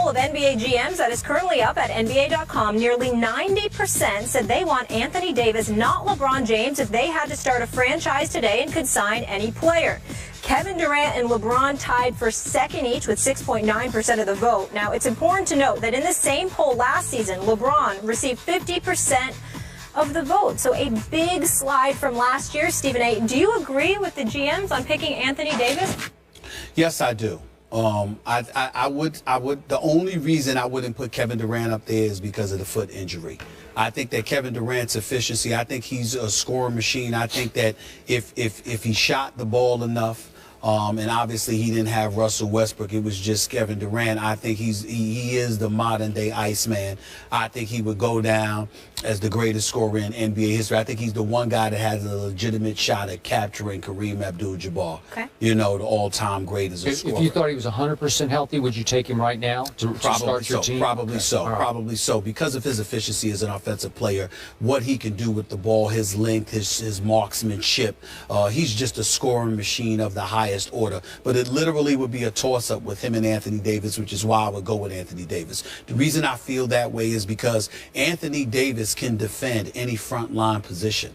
poll of NBA GMs that is currently up at NBA.com, nearly 90% said they want Anthony Davis, not LeBron James, if they had to start a franchise today and could sign any player. Kevin Durant and LeBron tied for second each with 6.9% of the vote. Now, it's important to note that in the same poll last season, LeBron received 50% of the vote. So a big slide from last year. Stephen A., do you agree with the GMs on picking Anthony Davis? Yes, I do. I would. The only reason I wouldn't put Kevin Durant up there is because of the foot injury. I think that Kevin Durant's efficiency, I think he's a scoring machine. I think that if he shot the ball enough, and obviously he didn't have Russell Westbrook, it was just Kevin Durant. I think he is the modern day Iceman. I think he would go down as the greatest scorer in NBA history. I think he's the one guy that has a legitimate shot at capturing Kareem Abdul-Jabbar. Okay. You know, the all-time great as a scorer. If you thought he was 100% healthy, would you take him right now to start your team? Probably so. Right. Probably so. Because of his efficiency as an offensive player, what he can do with the ball, his length, his marksmanship, he's just a scoring machine of the highest order. But it literally would be a toss-up with him and Anthony Davis, which is why I would go with Anthony Davis. The reason I feel that way is because Anthony Davis can defend any front line position.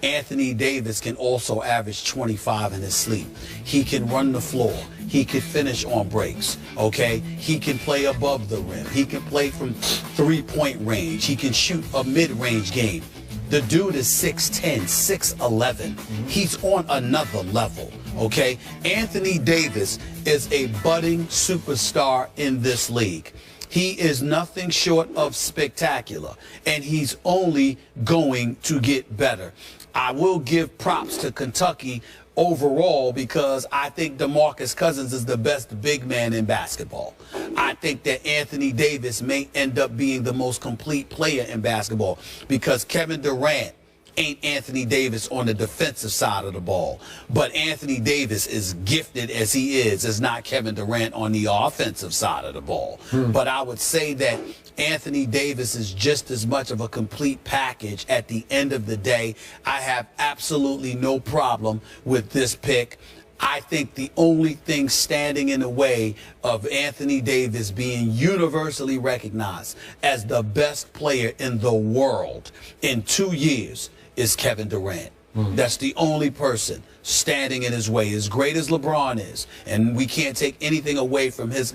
Anthony Davis can also average 25 in his sleep. He can run the floor. He can finish on breaks, okay? He can play above the rim. He can play from three-point range. He can shoot a mid-range game. The dude is 6'10", 6'11". He's on another level, okay? Anthony Davis is a budding superstar in this league. He is nothing short of spectacular, and he's only going to get better. I will give props to Kentucky overall because I think DeMarcus Cousins is the best big man in basketball. I think that Anthony Davis may end up being the most complete player in basketball because Kevin Durant ain't Anthony Davis on the defensive side of the ball. But Anthony Davis, is gifted as he is not Kevin Durant on the offensive side of the ball. But I would say that Anthony Davis is just as much of a complete package at the end of the day. I have absolutely no problem with this pick. I think the only thing standing in the way of Anthony Davis being universally recognized as the best player in the world in 2 years is Kevin Durant. That's the only person standing in his way, as great as LeBron is. And we can't take anything away from his,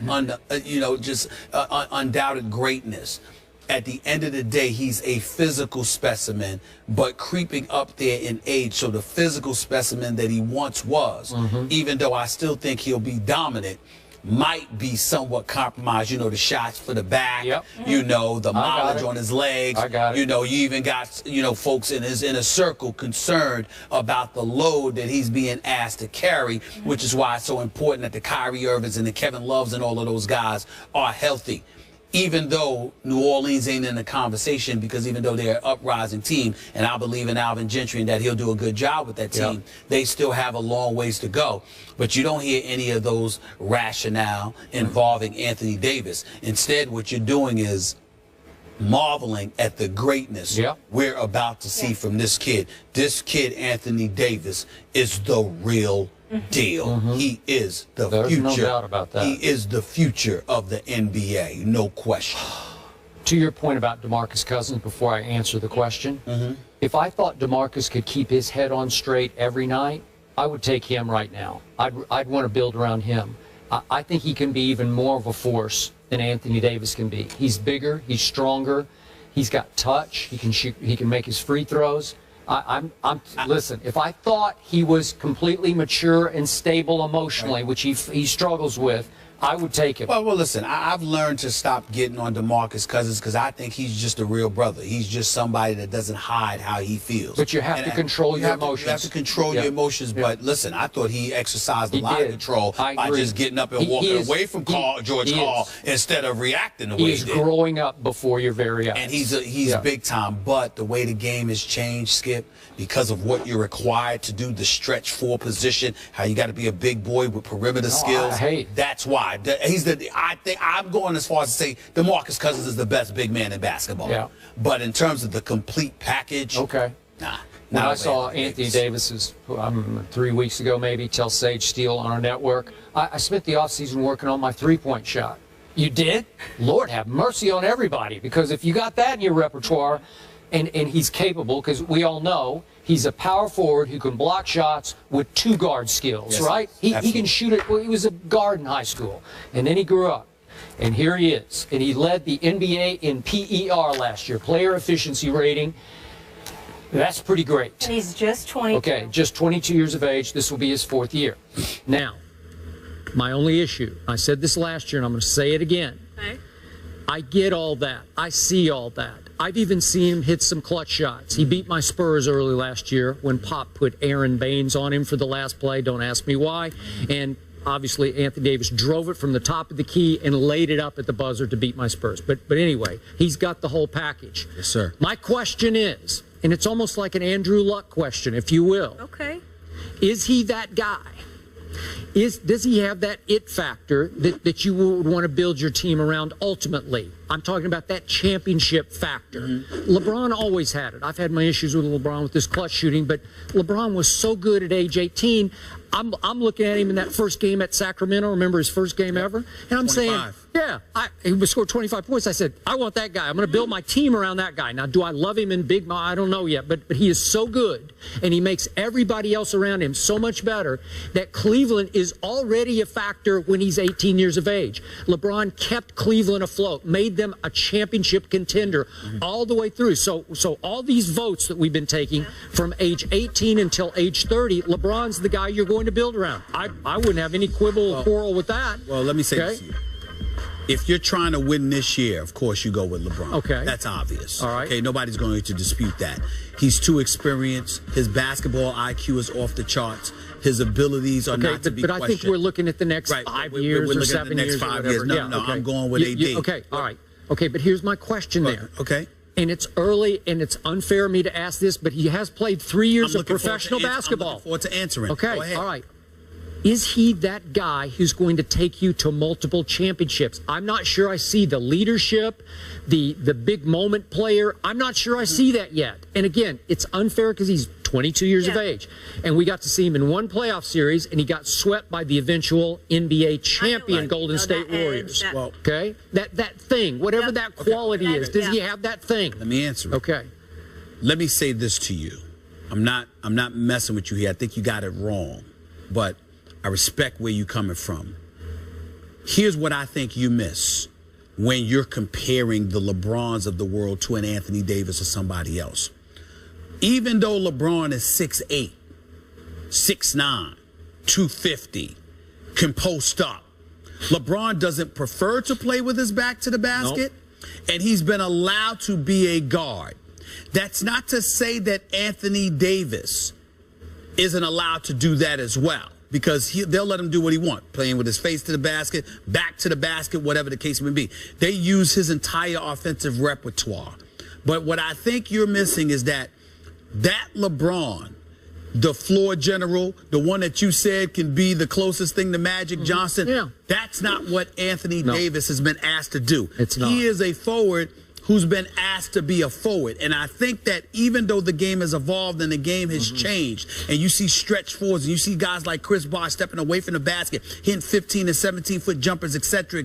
undoubted greatness. At the end of the day, he's a physical specimen, but creeping up there in age. So the physical specimen that he once was, even though I still think he'll be dominant, might be somewhat compromised. You know, the shots for the back, you know, the mileage on his legs. You know, you even got, folks in his inner circle concerned about the load that he's being asked to carry, which is why it's so important that the Kyrie Irvings and the Kevin Loves and all of those guys are healthy. Even though New Orleans ain't in the conversation, because even though they're an uprising team, and I believe in Alvin Gentry and that he'll do a good job with that team, they still have a long ways to go. But you don't hear any of those rationale involving Anthony Davis. Instead, what you're doing is marveling at the greatness we're about to see from this kid. This kid, Anthony Davis, is the real deal. He is the future. No doubt about that. He is the future of the NBA, no question. To your point about DeMarcus Cousins, before I answer the question, if I thought DeMarcus could keep his head on straight every night, I would take him right now. I'd want to build around him. I think he can be even more of a force than Anthony Davis can be. He's bigger, he's stronger, he's got touch, he can shoot, he can make his free throws. Listen, if I thought he was completely mature and stable emotionally, which he struggles with, I would take him. Well, listen, I've learned to stop getting on DeMarcus Cousins because I think he's just a real brother. He's just somebody that doesn't hide how he feels. But you have to control your emotions. You have to control your emotions. But listen, I thought he exercised a lot of control by just getting up and walking away from George Hall instead of reacting the way he did. He's growing up before your very eyes. And he's big time. But the way the game has changed, Skip, because of what you're required to do, the stretch four position, how you got to be a big boy with perimeter skills. That's why. I think I'm going as far as to say DeMarcus Cousins is the best big man in basketball. But in terms of the complete package, nah. When I saw Anthony Davis's 3 weeks ago, maybe, tell Sage Steele on our network, I spent the offseason working on my three-point shot. You did? Lord have mercy on everybody, because if you got that in your repertoire, and he's capable, because we all know he's a power forward who can block shots with 2 guard skills, yes, right? He can shoot it. Well, he was a guard in high school, and then he grew up. And here he is. And he led the NBA in PER last year, player efficiency rating. That's pretty great. And he's just 22. Okay, just 22 years of age. This will be his 4th year. Now, my only issue, I said this last year and I'm going to say it again. Okay. I get all that. I see all that. I've even seen him hit some clutch shots. He beat my Spurs early last year when Pop put Aaron Baines on him for the last play. Don't ask me why. And obviously Anthony Davis drove it from the top of the key and laid it up at the buzzer to beat my Spurs. But anyway, he's got the whole package. Yes, sir. My question is, and it's almost like an Andrew Luck question, if you will. Okay. Is he that guy? Does he have that it factor that you would want to build your team around ultimately? I'm talking about that championship factor. LeBron always had it. I've had my issues with LeBron with this clutch shooting, but LeBron was so good at age 18. I'm looking at him in that first game at Sacramento. Remember his first game ever? And I'm 25. saying, yeah, he scored 25 points. I said, I want that guy. I'm going to build my team around that guy. Now, do I love him in big? I don't know yet, but he is so good, and he makes everybody else around him so much better that Cleveland is already a factor when he's 18 years of age. LeBron kept Cleveland afloat, made them a championship contender all the way through. So all these votes that we've been taking from age 18 until age 30, LeBron's the guy you're going to build around. I wouldn't have any quibble or quarrel with that. Well, let me say this to you. If you're trying to win this year, of course you go with LeBron. Okay. That's obvious. All right. Okay, nobody's going to dispute that. He's too experienced. His basketball IQ is off the charts. His abilities are not to be questioned. But I think we're looking at the next 5 years we're or looking 7 at the next years 5 or years. whatever. No, okay. I'm going with AD. Okay, all right. Okay, but here's my question there. Okay. And it's early, and it's unfair of me to ask this, but he has played 3 years of professional basketball. I'm looking forward to answering. Okay, Go ahead. all right. Is he that guy who's going to take you to multiple championships? I'm not sure I see the leadership, the big moment player. I'm not sure I see that yet. And again, it's unfair because he's 22 years of age. And we got to see him in one playoff series, and he got swept by the eventual NBA champion Golden State Warriors. Okay? That thing, whatever that quality is, does he have that thing? Let me answer it. Okay. Let me say this to you. I'm not messing with you here. I think you got it wrong. But I respect where you're coming from. Here's what I think you miss when you're comparing the LeBrons of the world to an Anthony Davis or somebody else. Even though LeBron is 6'8", 6'9", 250, can post up, LeBron doesn't prefer to play with his back to the basket, and he's been allowed to be a guard. That's not to say that Anthony Davis isn't allowed to do that as well, because they'll let him do what he wants, playing with his face to the basket, back to the basket, whatever the case may be. They use his entire offensive repertoire. But what I think you're missing is that LeBron, the floor general, the one that you said can be the closest thing to Magic Johnson, that's not what Anthony Davis has been asked to do. It's not. He is a forward who's been asked to be a forward. And I think that even though the game has evolved and the game has changed, and you see stretch forwards, and you see guys like Chris Bosh stepping away from the basket, hitting 15 and 17-foot jumpers, et cetera,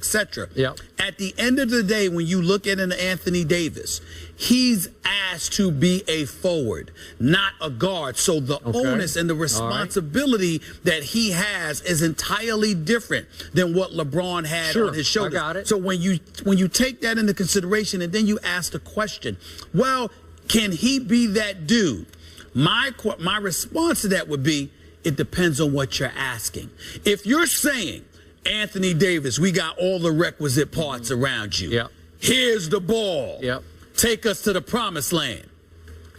at the end of the day, when you look at an Anthony Davis, he's asked to be a forward, not a guard. So the onus and the responsibility that he has is entirely different than what LeBron had on his shoulders. I got it. So when you take that into consideration and then you ask the question, well, can he be that dude? My response to that would be, it depends on what you're asking. If you're saying, Anthony Davis, we got all the requisite parts around you. Here's the ball. Take us to the promised land.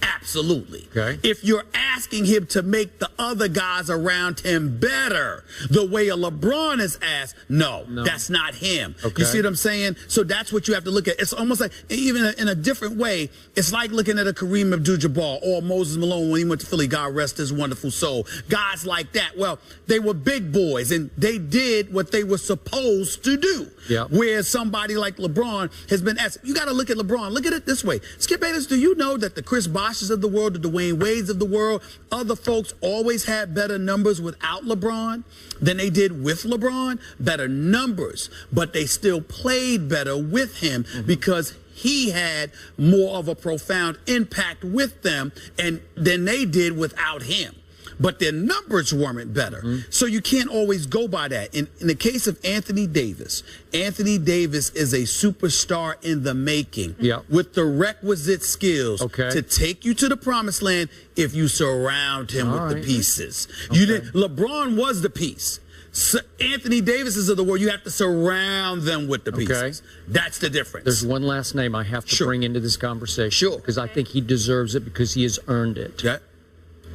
Absolutely. If you're asking him to make the other guys around him better, the way a LeBron is asked, no, that's not him. You see what I'm saying? So that's what you have to look at. It's almost like, even in a different way, it's like looking at a Kareem Abdul-Jabbar or Moses Malone when he went to Philly, God rest his wonderful soul. Guys like that. Well, they were big boys, and they did what they were supposed to do. Whereas somebody like LeBron has been asked, you got to look at LeBron. Look at it this way. Skip Bayless, do you know that the Chris Bosh Boshes of the world, the Dwayne Wades of the world, other folks always had better numbers without LeBron than they did with LeBron. Better numbers, but they still played better with him because he had more of a profound impact with them and than they did without him. But their numbers weren't better. So you can't always go by that. In the case of Anthony Davis is a superstar in the making with the requisite skills to take you to the promised land if you surround him with the pieces. LeBron was the piece. So Anthony Davis is of the world. You have to surround them with the pieces. That's the difference. There's one last name I have to bring into this conversation because I think he deserves it because he has earned it.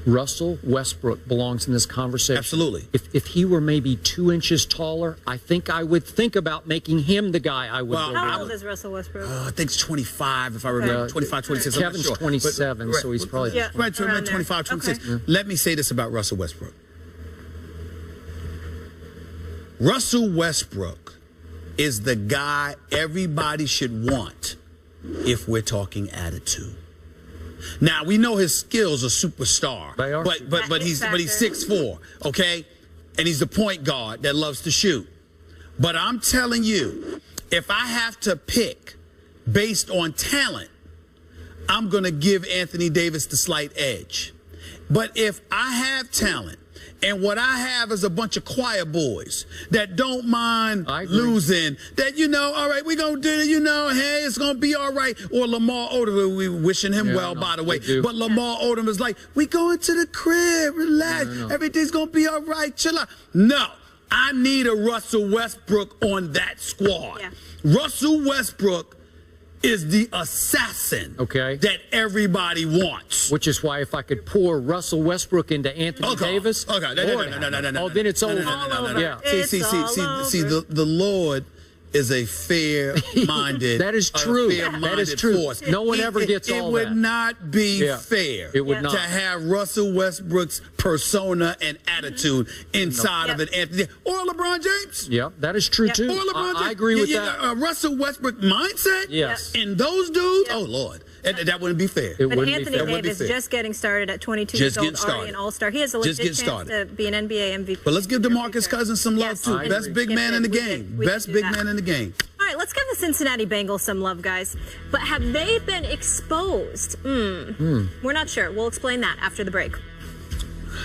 Russell Westbrook belongs in this conversation. Absolutely. If he were maybe 2 inches taller, I think I would think about making him the guy I would. How old is Russell Westbrook? I think it's 25, if I remember. 25, 26. Kevin's 27, so he's probably right, 25, 26. Let me say this about Russell Westbrook. Russell Westbrook is the guy everybody should want if we're talking attitude. Now we know his skills are superstar, but he's 6'4", okay, and he's the point guard that loves to shoot. But I'm telling you, if I have to pick based on talent, I'm gonna give Anthony Davis the slight edge. But if I have talent and what I have is a bunch of choir boys that don't mind losing, that, all right, we're going to do it, hey, it's going to be all right. Or Lamar Odom, we wishing him well, by the way. But Lamar Odom is like, we going to the crib, relax, everything's going to be all right, chill out. No, I need a Russell Westbrook on that squad. Russell Westbrook is the assassin that everybody wants. Which is why if I could pour Russell Westbrook into Anthony Davis, no, then it's over. Yeah. See, the Lord is a fair-minded. That is true. That is true. Force. No one ever gets all that. It would not be fair. It would not to have Russell Westbrook's persona and attitude inside of it, Anthony or LeBron James. Yeah, that is true too. Or LeBron James. I agree with that. Russell Westbrook mindset. Yes. And those dudes. Oh Lord. That wouldn't be fair. But Anthony Davis just getting started at 22 years old, already an all-star. He has a legit chance to be an NBA MVP. But let's give DeMarcus Cousins some love too. Best big man in the game. Best big man in the game. All right, let's give the Cincinnati Bengals some love, guys. But have they been exposed? We're not sure. We'll explain that after the break.